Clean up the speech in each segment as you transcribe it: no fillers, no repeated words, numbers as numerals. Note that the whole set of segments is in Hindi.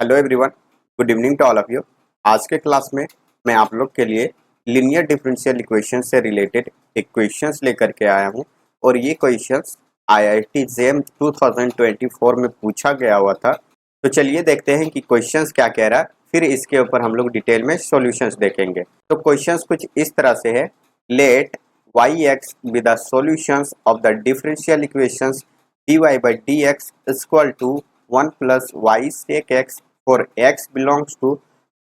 Hello everyone, good evening to all of you. आज के क्लास में मैं आप लोग के लिए लीनियर डिफरेंशियल इक्वेशन से रिलेटेड इक्वेशंस लेकर के आया हूं और ये क्वेश्चंस आईआईटी जेम 2024 में पूछा गया हुआ था। तो चलिए देखते हैं कि क्वेश्चंस क्या कह रहा है, फिर इसके ऊपर हम लोग डिटेल में सॉल्यूशंस देखेंगे। तो क्वेश्चंस कुछ इस तरह से है, let y x be the solutions of the differential equations dy by dx is equal to 1 plus y sec x for x belongs to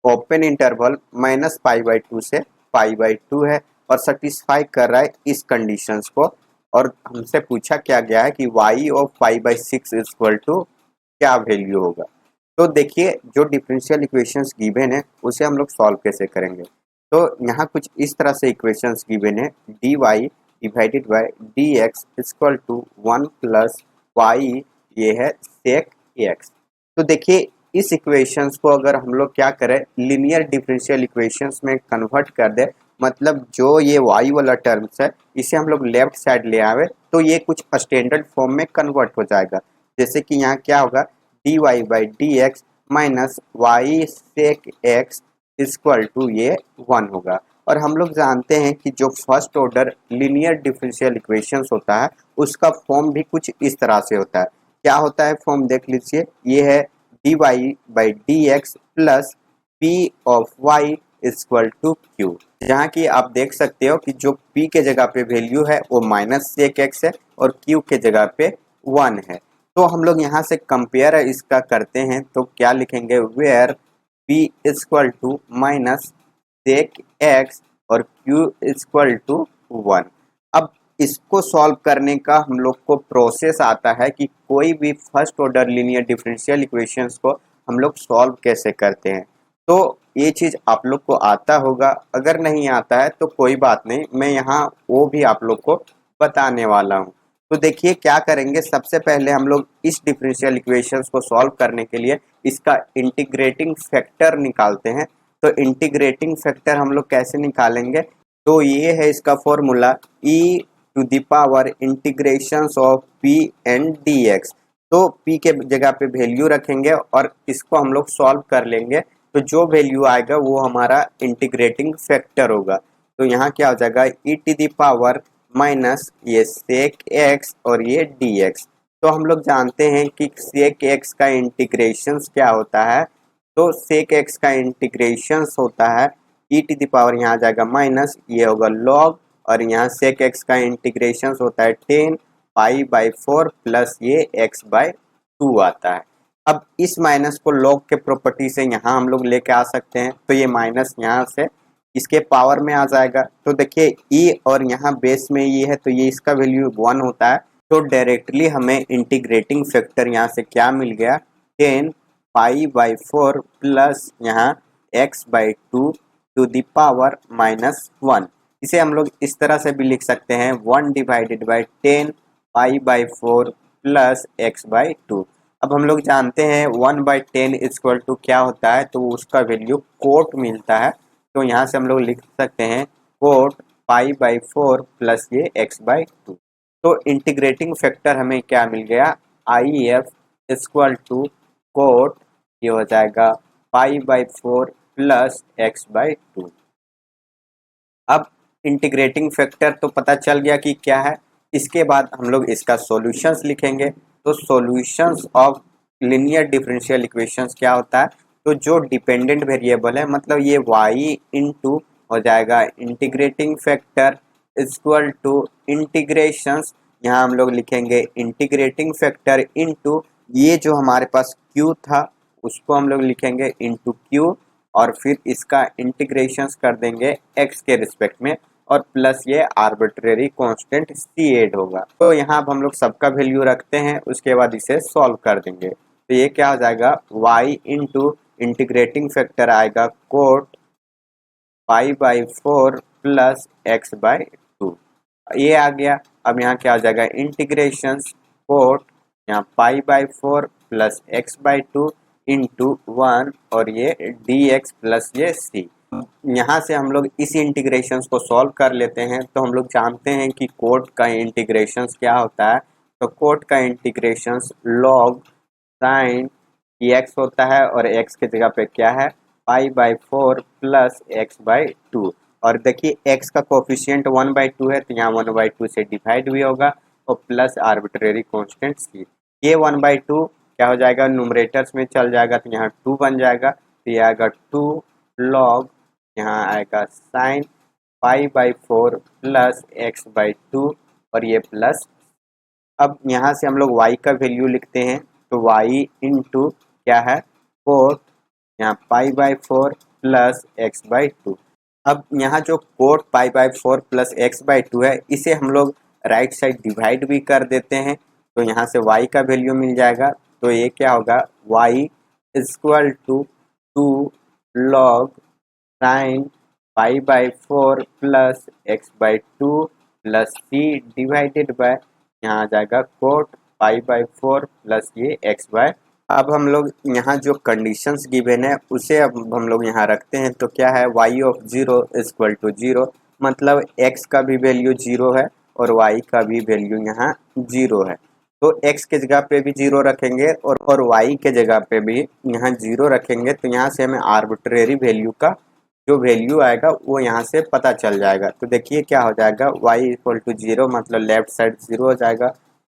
open interval minus pi by two से पाई बाई टू है और सेटिस्फाई कर रहा है इस कंडीशंस को। और हमसे पूछा क्या गया है कि y of pi by six is equal to क्या वैल्यू होगा। तो देखिए, जो डिफरेंशियल इक्वेशंस गिवन है उसे हम लोग सॉल्व कैसे करेंगे। तो यहाँ कुछ इस तरह से इक्वेशंस गिवन है, d y divided by d x equal to 1 plus y, ये है सेक एक्स। तो देखिए, इस इक्वेशंस को अगर हम लोग क्या करें, लीनियर डिफरेंशियल इक्वेशंस में कन्वर्ट कर दे, मतलब जो ये वाई वाला टर्म्स है इसे हम लोग लेफ्ट साइड ले आवे तो ये कुछ स्टैंडर्ड फॉर्म में कन्वर्ट हो जाएगा। जैसे कि यहाँ क्या होगा, d y by d x minus y sec x equal to ये 1 होगा। और हम लोग जानते हैं कि जो first order linear differential equations होता है उसका फॉर्म भी कुछ इस तरह से होता है। क्या होता है फॉर्म, देख लीजिए, ये है d y by d x plus p of y equal to q. जहाँ की आप देख सकते हो कि जो p के जगह पे वैल्यू है वो माइनस सेक एक्स है और q के जगह पे 1 है। तो हम लोग यहाँ से कंपेयर इसका करते हैं तो क्या लिखेंगे, where p equal to minus sec x और q इक्वल टू 1। अब इसको सॉल्व करने का हम लोग को प्रोसेस आता है कि कोई भी first order linear differential equations को हम लोग सॉल्व कैसे करते हैं। तो ये चीज़ आप लोग को आता होगा, अगर नहीं आता है तो कोई बात नहीं, मैं यहाँ वो भी आप लोग को बताने वाला हूँ। तो देखिए क्या करेंगे, सबसे पहले हम लोग इस डिफरेंशियल इक्वेशंस को सॉल्व करने के लिए इसका इंटीग्रेटिंग फैक्टर निकालते हैं। तो इंटीग्रेटिंग फैक्टर हम लोग कैसे निकालेंगे, तो ये है इसका formula, e to the power integrations of p and d x. तो p के जगह पे वैल्यू रखेंगे और इसको हम लोग सॉल्व कर लेंगे, तो जो वैल्यू आएगा वो हमारा इंटीग्रेटिंग फैक्टर होगा। तो यहाँ क्या हो जाएगा, ई टू द पावर माइनस ये सेक एक्स और ये डी एक्स। तो हम लोग जानते हैं कि सेक एक्स का इंटीग्रेशन क्या होता है, तो सेक एक्स का इंटीग्रेशन होता है ई टू द पावर, यहाँ आ जाएगा माइनस, ये होगा लॉग, और यहाँ सेक एक्स का इंटीग्रेशन होता है 10 पाई बाई 4 प्लस ये एक्स बाई 2 आता है। अब इस माइनस को लॉग के प्रॉपर्टी से यहाँ हम लोग लेके आ सकते हैं, तो ये माइनस यहाँ से इसके पावर में आ जाएगा। तो देखिए ई और यहाँ बेस में ये है तो ये इसका वैल्यू 1 होता है। तो डायरेक्टली हमें इंटीग्रेटिंग फैक्टर यहाँ से क्या मिल गया, 10 पाई बाई 4 प्लस यहाँ x by 2 to the power minus 1। इसे हम लोग इस तरह से भी लिख सकते हैं, 1 divided by 10 pi by 4 plus x by 2। अब हम लोग जानते हैं 1 बाई 10 इक्वल टू क्या होता है, तो उसका वैल्यू कोट मिलता है। तो यहाँ से हम लोग लिख सकते हैं कोट पाई बाई 4 प्लस ये एक्स बाई 2। तो इंटीग्रेटिंग फैक्टर हमें क्या मिल गया, I F equal to cot, ये हो जाएगा pi by 4 plus x by 2। अब इंटीग्रेटिंग फैक्टर तो पता चल गया कि क्या है। इसके बाद हम लोग इसका सॉल्यूशंस लिखेंगे। तो solutions of linear differential equations क्या होता है, तो जो डिपेंडेंट वेरिएबल है, मतलब ये y इनटू हो जाएगा integrating factor equal to integrations, यहाँ हम लोग लिखेंगे इंटीग्रेटिंग फैक्टर इनटू ये जो हमारे पास q था उसको हम लोग लिखेंगे इनटू q, और फिर इसका इंटीग्रेशंस कर देंगे x के रिस्पेक्ट में, और प्लस ये आर्बिट्रेरी कांस्टेंट c ऐड होगा। तो यहाँ अब हम लोग सबका वैल्यू रखते हैं, उसके बाद इसे सॉल्व कर देंगे। तो ये क्या हो जाएगा, y इंटू इंटीग्रेटिंग फैक्टर आएगा coat pi by 4 plus x by 2, ये आ गया। अब यहाँ क्या हो जाएगा, इंटीग्रेशंस कोट यहाँ पाई by 4 plus x by 2 into 1 और ये डी एक्स प्लस ये सी। यहाँ से हम लोग इस इंटीग्रेशंस को सॉल्व कर लेते हैं। तो हम लोग जानते हैं कि कोट का इंटीग्रेशंस क्या होता है, तो कोट का इंटीग्रेशंस लॉग साइन ये x होता है और x के जगह पे क्या है π/4 प्लस x/2। और देखिए x का कोफिशिएंट 1/2 है तो यहाँ 1/2 से डिवाइड भी होगा और प्लस आर्बिट्रेरी कॉन्स्टेंट c। ये 1/2 क्या हो जाएगा न्यूमरेटर्स में चल जाएगा तो यहाँ 2 बन जाएगा, तो ये आएगा 2 log, यहाँ आएगा साइन π/4 प्लस x/2 और ये प्लस। अब यहाँ से हम लोग y का वैल्यू लिखते हैं तो y इंटू क्या है कोट, यहाँ π/4 प्लस x/2। अब यहाँ जो कोट π/4 प्लस x/2 है इसे हम लोग राइट साइड डिवाइड भी कर देते हैं तो यहाँ से y का वैल्यू मिल जाएगा। तो ये क्या होगा y equal to 2 log sine π/4 plus x/2 plus c divided by यहाँ आ जाएगा कोट π/4 प्लस ये x/। अब हम लोग यहाँ जो कंडीशंस गिवन है उसे अब हम लोग यहाँ रखते हैं तो क्या है y ऑफ 0 इक्वल टू 0, मतलब x का भी वैल्यू 0 है और y का भी वैल्यू यहाँ 0 है। तो x के जगह पे भी 0 रखेंगे और y के जगह पे भी यहाँ 0 रखेंगे तो यहाँ से हमें आर्बिट्रेरी वैल्यू का जो वैल्यू आएगा वो यहाँ से पता चल जाएगा। तो देखिए क्या हो जाएगा y इक्वल टू 0 मतलब लेफ्ट साइड 0 हो जाएगा,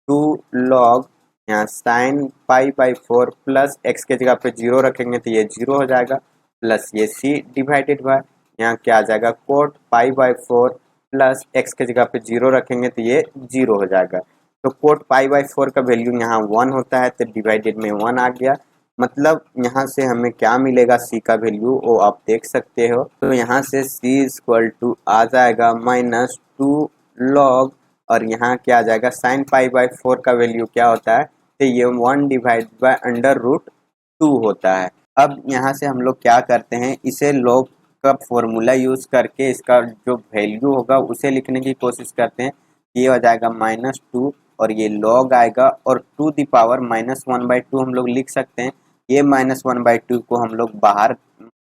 2 log यहाँ साइन π/4 प्लस x के जगह पे 0 रखेंगे तो ये 0 हो जाएगा प्लस ये c डिवाइडेड बाय यहाँ क्या आ जाएगा कोट π/4 प्लस x के जगह पे 0 रखेंगे तो ये 0 हो जाएगा। तो कोट π/4 का वैल्यू यहाँ 1 होता है तो डिवाइडेड में 1 आ गया, मतलब यहाँ से हमें क्या मिलेगा c का वैल्यू वो आप देख सकते हो। तो यहाँ से c इक्वल टू आ जाएगा -2 log और यहाँ क्या आ जाएगा साइन π/4 का वैल्यू क्या होता है तो ये 1 डिवाइड बाय √2 होता है। अब यहाँ से हम लोग क्या करते हैं इसे log का फॉर्मूला यूज करके इसका जो वैल्यू होगा उसे लिखने की कोशिश करते हैं। ये हो जाएगा -2 और ये log आएगा और टू द पावर -1/2 हम लोग लिख सकते हैं। ये -1/2 को हम लोग बाहर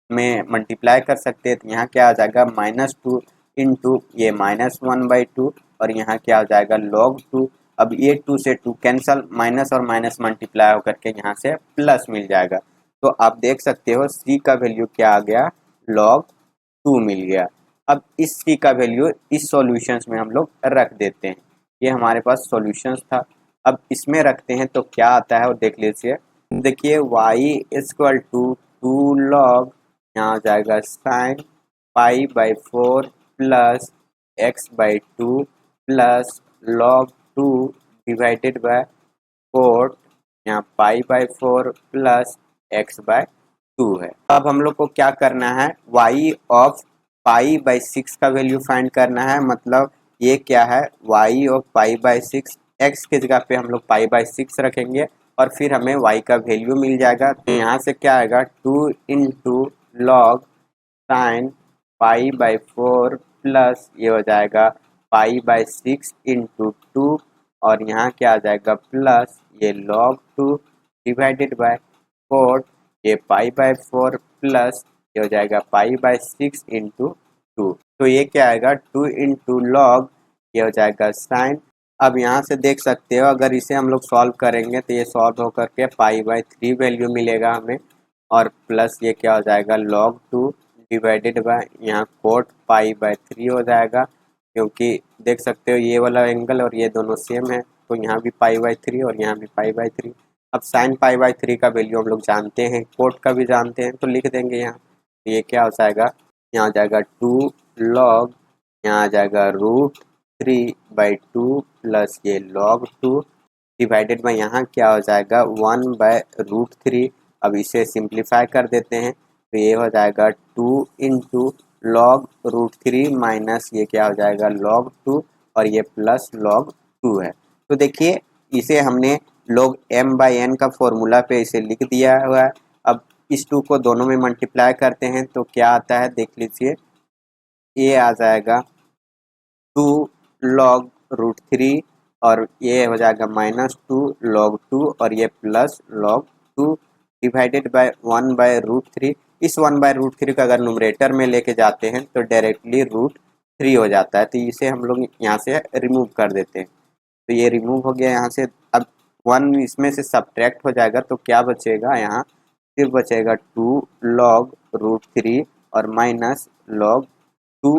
में मल्टीप्लाई कर सकते हैं तो यहाँ क्या आ जाएगा -2 इंटू ये -1/2 और यहाँ क्या हो जाएगा log 2। अब ये 2 से 2 कैंसल, माइनस और माइनस मल्टीप्लाई होकर के यहाँ से प्लस मिल जाएगा। तो आप देख सकते हो c का वैल्यू क्या आ गया log 2 मिल गया। अब इस c का वैल्यू इस सॉल्यूशंस में हम लोग रख देते हैं, ये हमारे पास सॉल्यूशंस था। अब इसमें रखते हैं तो क्या आता है वो देख लीजिए। देखिए y इक्वल टू 2 log यहाँ आ जाएगा sine π/4 plus x/2 plus log 2 divided by cot यहाँ π/4 प्लस x/2 है। अब हम लोग को क्या करना है y ऑफ π/6 का वैल्यू फाइंड करना है, मतलब ये क्या है y ऑफ π/6, x के जगह पे हम लोग π/6 रखेंगे और फिर हमें y का वैल्यू मिल जाएगा। तो यहाँ से क्या आएगा 2 इंटू लॉग साइन π/4 प्लस ये हो जाएगा π/6 इंटू 2 और यहाँ क्या आ जाएगा प्लस ये log 2 डिवाइडेड बाय कोट ये π/4 प्लस ये हो जाएगा π/6 इंटू 2। तो ये क्या आएगा 2 इंटू लॉग ये हो जाएगा साइन। अब यहाँ से देख सकते हो अगर इसे हम लोग सॉल्व करेंगे तो ये सॉल्व होकर के π/3 वैल्यू मिलेगा हमें और प्लस ये क्या हो जाएगा log 2 डिवाइडेड बाय यहाँ कोट π/3 हो जाएगा, क्योंकि देख सकते हो ये वाला एंगल और ये दोनों सेम है तो यहाँ भी π/3 और यहाँ भी π/3। अब साइन π/3 का वैल्यू हम लोग जानते हैं, कोट का भी जानते हैं तो लिख देंगे यहाँ। तो ये क्या हो जाएगा यहाँ आ जाएगा 2 log यहाँ आ जाएगा √3/2 प्लस ये log 2 डिवाइडेड बाय यहाँ क्या हो जाएगा 1/√3। अब इसे सिंप्लीफाई कर देते हैं तो ये हो जाएगा 2 इंटू log √3 माइनस ये क्या हो जाएगा log 2 और ये प्लस log 2 है। तो देखिए इसे हमने log m/n का फॉर्मूला पे इसे लिख दिया हुआ है। अब इस 2 को दोनों में मल्टीप्लाई करते हैं तो क्या आता है देख लीजिए, ये आ जाएगा 2 log √3 और ये हो जाएगा -2 log 2 और ये प्लस log 2 डिवाइडेड बाय 1/√3। इस 1/√3 का अगर न्यूमरेटर में लेके जाते हैं तो डायरेक्टली √3 हो जाता है, तो इसे हम लोग यहाँ से रिमूव कर देते हैं। तो ये रिमूव हो गया यहाँ से। अब 1 इसमें से सब्ट्रैक्ट हो जाएगा तो क्या बचेगा, यहाँ सिर्फ बचेगा 2 लॉग रूट 3 और माइनस लॉग 2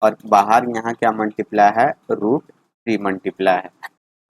और बाहर यहाँ क्या मल्टीप्लाई है, रूट 3 मल्टीप्लाई है।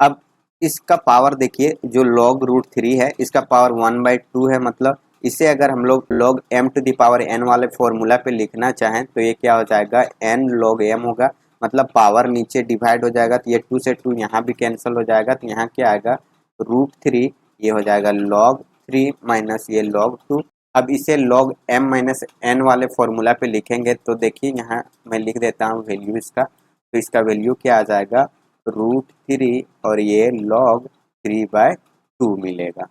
अब इसका पावर देखिए, जो लॉग रूट 3 है इसका पावर 1/2 है, मतलब इसे अगर हम लोग log m to the power n वाले फॉर्मूला पे लिखना चाहें तो ये क्या हो जाएगा, n log m होगा, मतलब पावर नीचे डिवाइड हो जाएगा तो ये 2 से 2 यहाँ भी कैंसिल हो जाएगा, तो यहाँ क्या आएगा रूट 3, ये हो जाएगा log 3 माइनस ये log 2। अब इसे log m माइनस n वाले फॉर्मूला पे लिखेंगे तो देखिए यहाँ मैं लिख देता हूँ वैल्यू इसका, तो इसका वैल्यू क्या आ जाएगा रूट 3 और ये log 3/2 मिलेगा।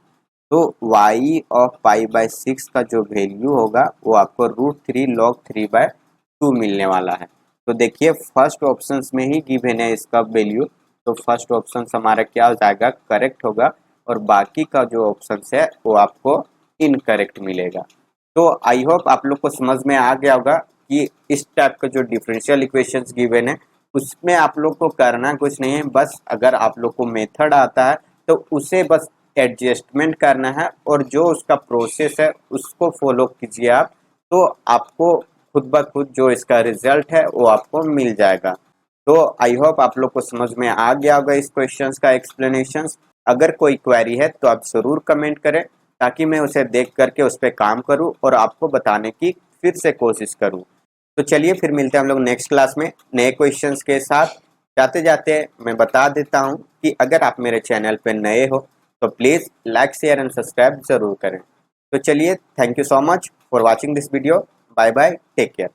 तो y ऑफ पाई/6 का जो वैल्यू होगा वो आपको रूट 3 log 3/2 मिलने वाला है। तो देखिए फर्स्ट ऑप्शन में ही गिवन है इसका वैल्यू, तो फर्स्ट ऑप्शन हमारा क्या हो जाएगा, करेक्ट होगा, और बाकी का जो ऑप्शन है वो आपको इनकरेक्ट मिलेगा। तो आई होप आप लोग को समझ में आ गया होगा कि इस टाइप का जो डिफरेंशियल इक्वेशंस गिवन है उसमें आप लोग को करना कुछ नहीं है, बस अगर आप लोग को मेथड आता है तो उसे बस एडजस्टमेंट करना है और जो उसका प्रोसेस है उसको फॉलो कीजिए आप, तो आपको खुद ब खुद जो इसका रिजल्ट है वो आपको मिल जाएगा। तो आई होप आप लोग को समझ में आ गया होगा इस क्वेश्चंस का एक्सप्लेनेशन। अगर कोई क्वेरी है तो आप ज़रूर कमेंट करें ताकि मैं उसे देख करके उस पर काम करूं और आपको बताने की फिर से कोशिश करूं। तो चलिए फिर मिलते हैं हम लोग नेक्स्ट क्लास में नए क्वेश्चंस के साथ। जाते जाते मैं बता देता हूं कि अगर आप मेरे चैनल पर नए हो तो please like share and subscribe ज़रूर करें। तो चलिए, thank you so much for watching this video. Bye bye, take care.